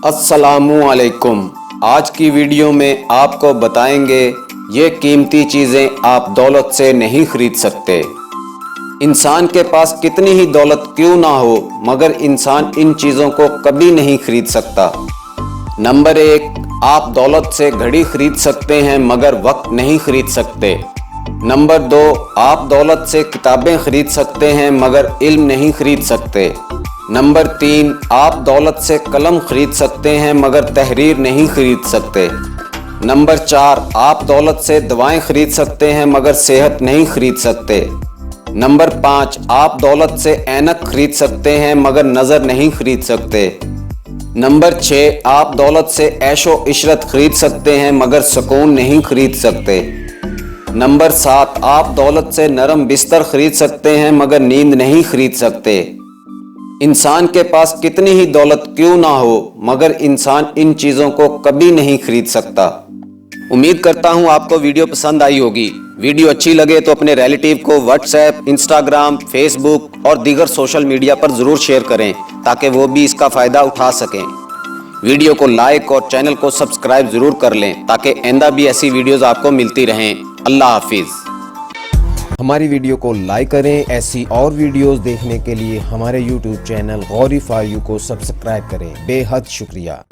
अस्सलामुअलैकुम। आज की वीडियो में आपको बताएंगे ये कीमती चीज़ें आप दौलत से नहीं खरीद सकते। इंसान के पास कितनी ही दौलत क्यों ना हो मगर इंसान इन चीज़ों को कभी नहीं खरीद सकता। नंबर 1, आप दौलत से घड़ी खरीद सकते हैं मगर वक्त नहीं खरीद सकते। नंबर 2, आप दौलत से किताबें खरीद सकते हैं मगर इल्म नहीं खरीद सकते। नंबर 3, आप दौलत से कलम खरीद सकते हैं मगर तहरीर नहीं खरीद सकते। नंबर 4, आप दौलत से दवाएं खरीद सकते हैं मगर सेहत नहीं खरीद सकते। नंबर 5, आप दौलत से ऐनक खरीद सकते हैं मगर नज़र नहीं खरीद सकते। नंबर 6, आप दौलत से ऐशो इशरत खरीद सकते हैं मगर सुकून नहीं खरीद सकते। नंबर 7, आप दौलत से नरम बिस्तर खरीद सकते हैं मगर नींद नहीं खरीद सकते। इंसान के पास कितनी ही दौलत क्यों ना हो मगर इंसान इन चीज़ों को कभी नहीं खरीद सकता। उम्मीद करता हूँ आपको वीडियो पसंद आई होगी। वीडियो अच्छी लगे तो अपने रिलेटिव को व्हाट्सएप, इंस्टाग्राम, फेसबुक और दीगर सोशल मीडिया पर ज़रूर शेयर करें ताकि वो भी इसका फ़ायदा उठा सकें। वीडियो को लाइक और चैनल को सब्सक्राइब ज़रूर कर लें ताकि आइंदा भी ऐसी वीडियोज़ आपको मिलती रहें। अल्लाह हाफिज़। हमारी वीडियो को लाइक करें। ऐसी और वीडियोस देखने के लिए हमारे YouTube channel Gauri for you को सब्सक्राइब करें। बेहद शुक्रिया।